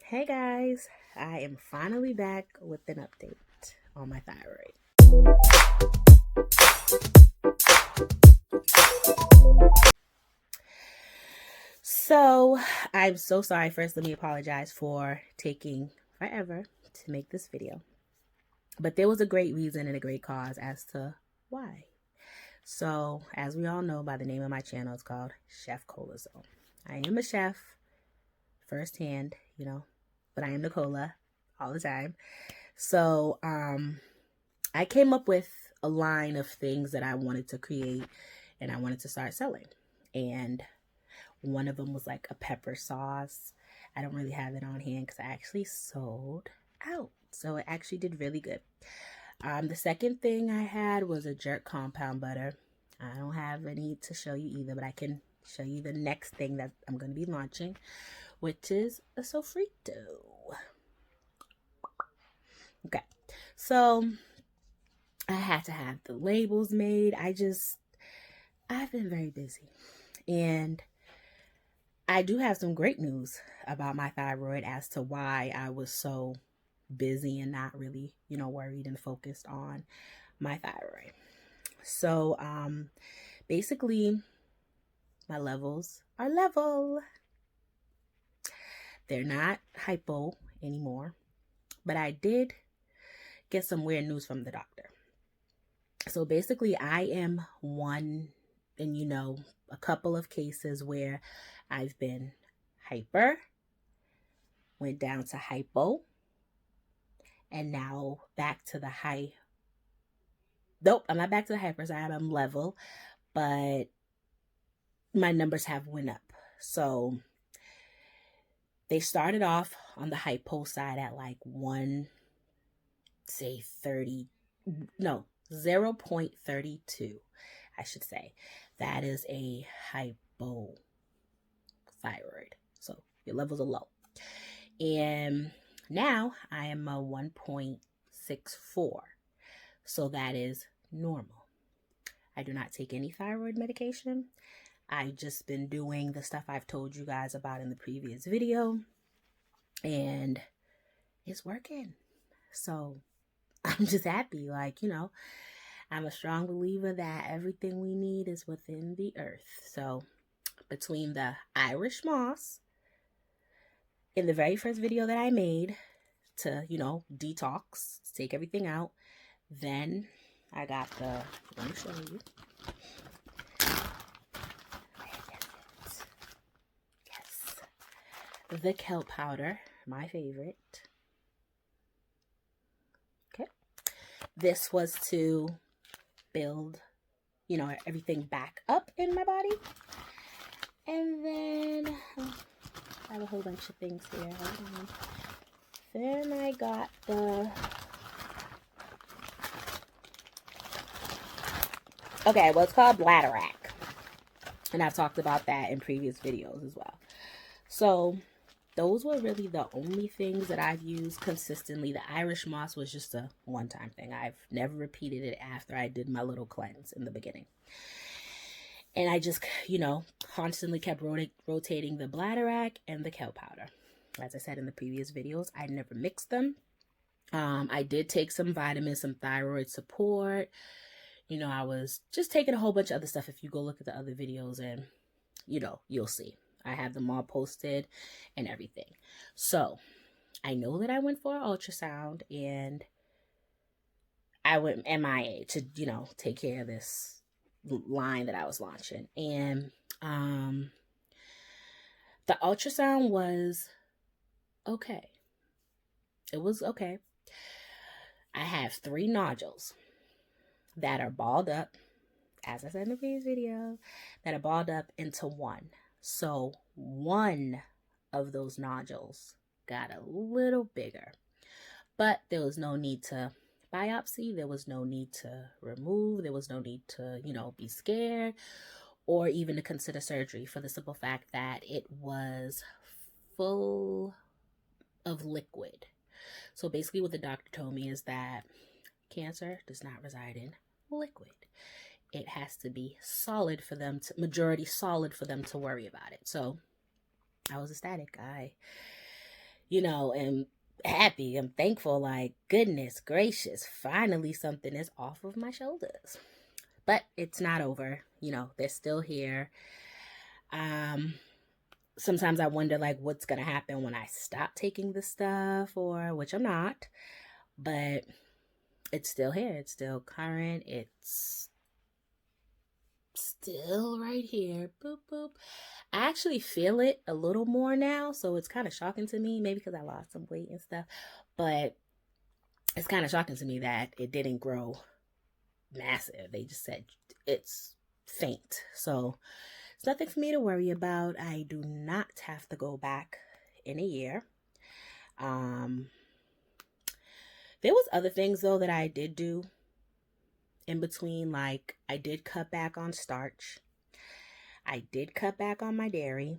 Hey guys, I am finally back with an update on my thyroid. So, I'm so sorry. First, let me apologize for taking forever to make this video. But there was a great reason and a great cause as to why. So, as we all know by the name of my channel, it's called Chef Cola Zone. I am a chef firsthand, but I am Nicola all the time. So, I came up with a line of things that I wanted to create and I wanted to start selling. And one of them was like a pepper sauce. I don't really have it on hand because I actually sold out. So it actually did really good. The second thing I had was a jerk compound butter. I don't have any to show you either, but I can show you the next thing that I'm going to be launching, which is a sofrito. Okay, so I had to have the labels made. I've been very busy. And I do have some great news about my thyroid as to why I was so busy and not really, worried and focused on my thyroid. So, basically, my levels are level. They're not hypo anymore, but I did get some weird news from the doctor. So basically, I am one in, a couple of cases where I've been hyper, went down to hypo, and now back to the high. Nope, I'm not back to the hyper side. I'm level, but my numbers have went up. So they started off on the hypo side at like 0.32, I should say. That is a hypothyroid. So your levels are low. And now I am a 1.64. So that is normal. I do not take any thyroid medication. I've just been doing the stuff I've told you guys about in the previous video. And it's working. So I'm just happy. I'm a strong believer that everything we need is within the earth. So between the Irish moss in the very first video that I made to, detox, take everything out, then I got let me show you. Yes. The kelp powder, my favorite. Okay. This was to build, everything back up in my body. And then I have a whole bunch of things here. Hold on. Then I got it's called Bladerac. And I've talked about that in previous videos as well. So those were really the only things that I've used consistently. The Irish moss was just a one-time thing. I've never repeated it after I did my little cleanse in the beginning. And I just, constantly kept rotating the Bladerac and the kelp powder. As I said in the previous videos, I never mixed them. I did take some vitamins, some thyroid support. I was just taking a whole bunch of other stuff. If you go look at the other videos and, you'll see. I have them all posted and everything. So I know that I went for an ultrasound and I went MIA to, take care of this line that I was launching. And the ultrasound was okay. It was okay. I have 3 nodules that are balled up, as I said in the previous video, that are balled up into one. So one of those nodules got a little bigger, but there was no need to biopsy. There was no need to remove. There was no need to, be scared or even to consider surgery, for the simple fact that it was full of liquid. So basically what the doctor told me is that cancer does not reside in liquid. It has to be solid for them to, majority solid for them to worry about it. So I was ecstatic. I am happy. I'm thankful, like, goodness gracious, finally something is off of my shoulders. But it's not over. They're still here. Um, Sometimes I wonder, like, what's going to happen when I stop taking the stuff, or which I'm not, but it's still here. It's still current. It's still right here. Boop, boop. I actually feel it a little more now, so it's kind of shocking to me, maybe because I lost some weight and stuff, but it's kind of shocking to me that it didn't grow massive. They just said it's faint. So it's nothing for me to worry about. I do not have to go back in a year. There was other things though that I did do in between. Like, I did cut back on starch. I did cut back on my dairy.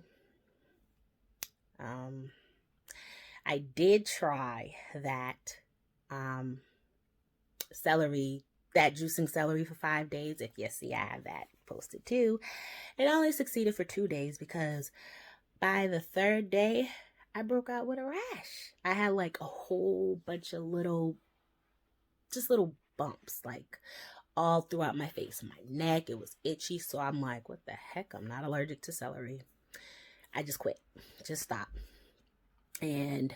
I did try that celery, that juicing celery for 5 days. If you see, I have that posted too. It only succeeded for 2 days because by the third day, I broke out with a rash. I had like a whole bunch of little bumps, like all throughout my face, my neck. It was itchy. So I'm like, what the heck? I'm not allergic to celery. I just quit, just stopped, and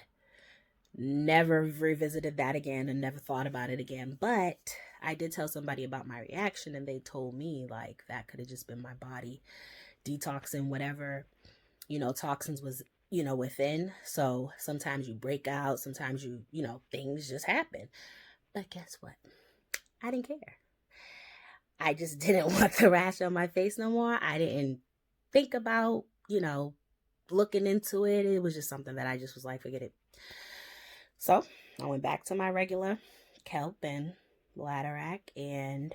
never revisited that again and never thought about it again. But I did tell somebody about my reaction, and they told me like that could have just been my body detoxing whatever, toxins was, within. So sometimes you break out, sometimes things just happen. But guess what? I didn't care. I just didn't want the rash on my face no more. I didn't think about, looking into it. It was just something that I just was like, forget it. So I went back to my regular kelp and bladderwrack and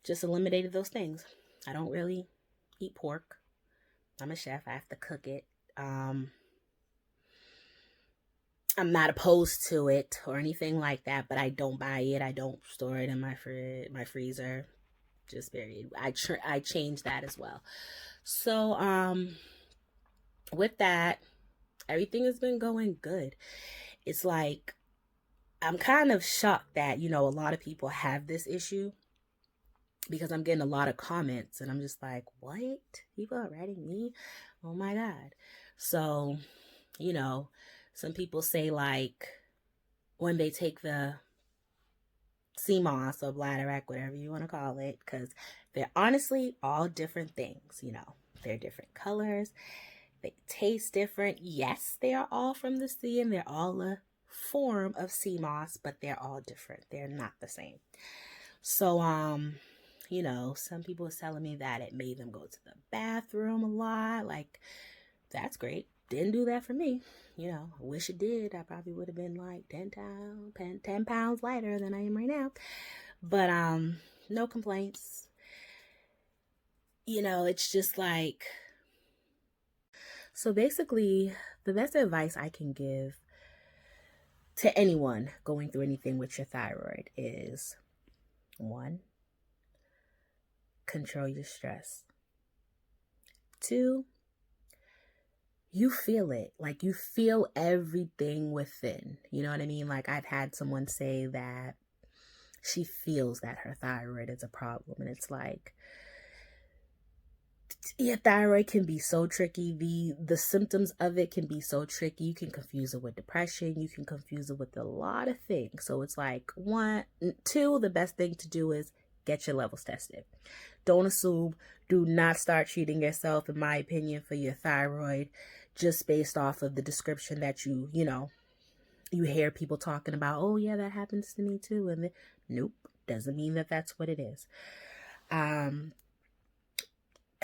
just eliminated those things. I don't really eat pork. I'm a chef. I have to cook it. I'm not opposed to it or anything like that, but I don't buy it. I don't store it in my freezer. Just period. I changed that as well. So with that, everything has been going good. It's like, I'm kind of shocked that, a lot of people have this issue, because I'm getting a lot of comments and I'm just like, what? People are writing me? Oh my God. So, some people say, like, when they take the sea moss or bladderwrack, whatever you want to call it, because they're honestly all different things, they're different colors. They taste different. Yes, they are all from the sea and they're all a form of sea moss, but they're all different. They're not the same. So, some people are telling me that it made them go to the bathroom a lot. Like, that's great. Didn't do that for me. I wish it did. I probably would have been like 10 pounds lighter than I am right now. But, no complaints. It's just like, so basically, the best advice I can give to anyone going through anything with your thyroid is, 1, control your stress. 2, you feel it. Like, you feel everything within. You know what I mean? Like, I've had someone say that she feels that her thyroid is a problem. And it's like, your thyroid can be so tricky. The symptoms of it can be so tricky. You can confuse it with depression. You can confuse it with a lot of things. So it's like, 1, 2, the best thing to do is get your levels tested. Don't assume. Do not start treating yourself, in my opinion, for your thyroid just based off of the description that you hear people talking about. Oh yeah, that happens to me too. And nope, doesn't mean that that's what it is.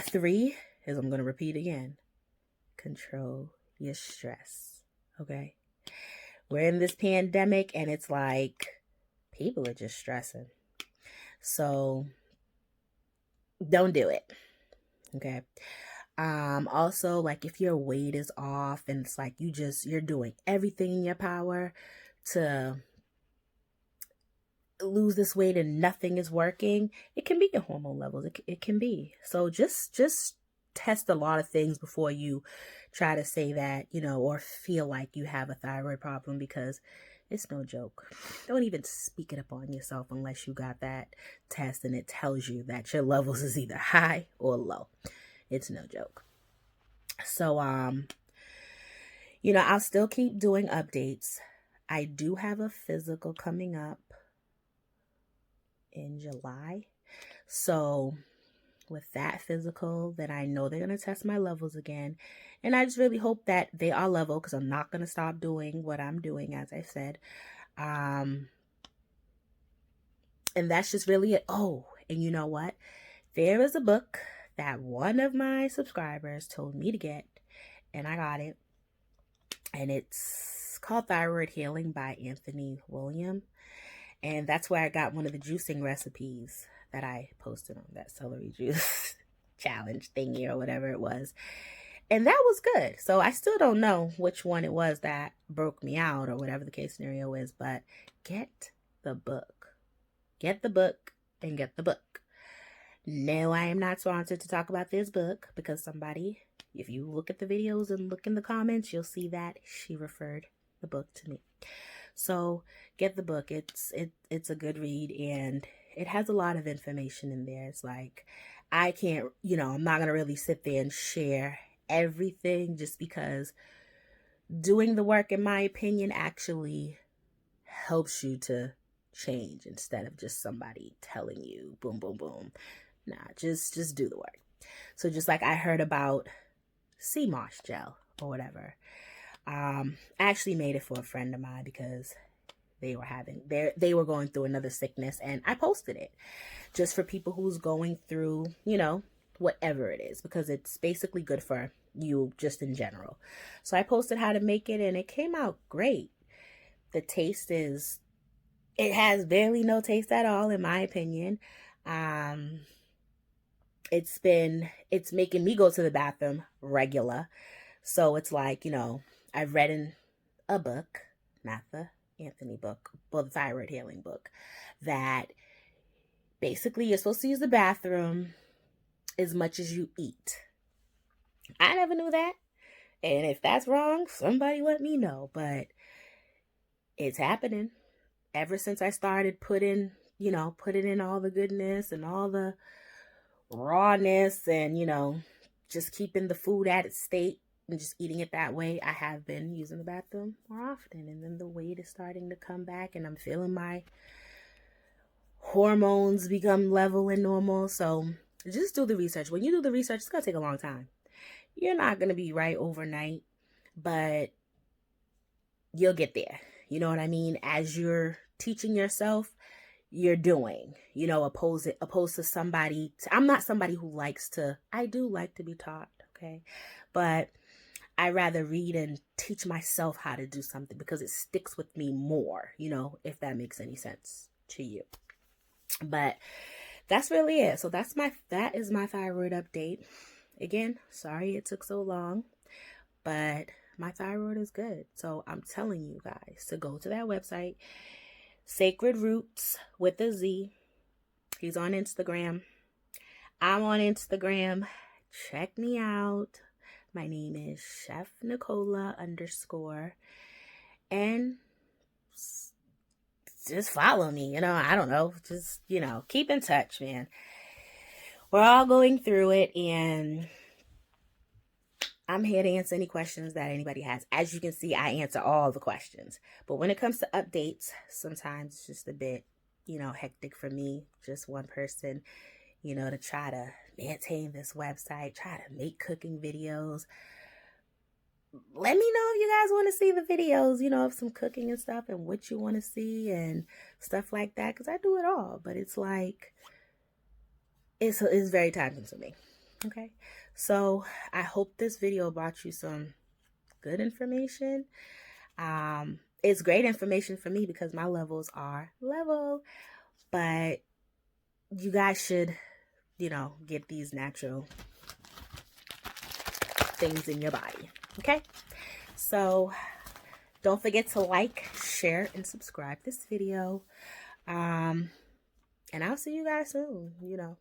3 is, I'm going to repeat again, control your stress. Okay. We're in this pandemic and it's like people are just stressing. So don't do it. Okay. Also, like, if your weight is off and it's like you're doing everything in your power to lose this weight and nothing is working, it can be your hormone levels. It can be. So just test a lot of things before you try to say that, you know, or feel like you have a thyroid problem, because it's no joke. Don't even speak it upon yourself unless you got that test and it tells you that your levels is either high or low. It's no joke. So, you know, I'll still keep doing updates. I do have a physical coming up in July. So with that physical, then I know they're going to test my levels again. And I just really hope that they are level, because I'm not going to stop doing what I'm doing, as I said. And that's just really it. Oh, and you know what? There is a book that one of my subscribers told me to get, and I got it. And it's called Thyroid Healing by Anthony William. And that's where I got one of the juicing recipes that I posted on that celery juice challenge thingy or whatever it was. And that was good. So I still don't know which one it was that broke me out or whatever the case scenario is, but get the book. Get the book and get the book. No, I am not sponsored to talk about this book, because somebody, if you look at the videos and look in the comments, you'll see that she referred the book to me. So get the book. It's a good read, and it has a lot of information in there. It's like, I can't, you know, I'm not going to really sit there and share everything, just because doing the work, in my opinion, actually helps you to change, instead of just somebody telling you boom, boom, boom. Nah, just do the work. So just like I heard about sea moss gel or whatever. I actually made it for a friend of mine, because they were going through another sickness, and I posted it just for people who's going through, you know, whatever it is, because it's basically good for you just in general. So I posted how to make it, and it came out great. The taste it has barely no taste at all, in my opinion. It's making me go to the bathroom regular. So it's like, you know, I've read in a book, not the Anthony book, but the thyroid healing book, that basically you're supposed to use the bathroom as much as you eat. I never knew that. And if that's wrong, somebody let me know. But it's happening. Ever since I started putting in all the goodness and all the rawness, and, you know, just keeping the food at its state and just eating it that way, I have been using the bathroom more often. And then the weight is starting to come back, and I'm feeling my hormones become level and normal. So just do the research. When you do the research, it's going to take a long time. You're not going to be right overnight, but you'll get there. You know what I mean? As you're teaching yourself, you're doing, you know, opposed to somebody. I'm not somebody who I do like to be taught, okay? But I rather read and teach myself how to do something, because it sticks with me more, you know, if that makes any sense to you. But that's really it. So that is my thyroid update. Again, sorry it took so long, but my thyroid is good. So I'm telling you guys to go to that website, Sacred Roots with a Z. He's on Instagram. I'm on Instagram. Check me out. My name is Chef Nicola _ and just follow me. You know, I don't know. Just, you know, keep in touch, man. We're all going through it, and I'm here to answer any questions that anybody has. As you can see, I answer all the questions. But when it comes to updates, sometimes it's just a bit, you know, hectic for me. Just one person, you know, to try to maintain this website, try to make cooking videos. Let me know if you guys want to see the videos, you know, of some cooking and stuff, and what you want to see and stuff like that, because I do it all. But it's like, it's very time consuming. Okay, so I hope this video brought you some good information. It's great information for me, because my levels are level, but you guys should, you know, get these natural things in your body. Okay, so don't forget to like, share, and subscribe this video. And I'll see you guys soon, you know.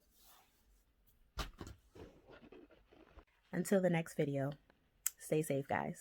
Until the next video, stay stay safe, guys.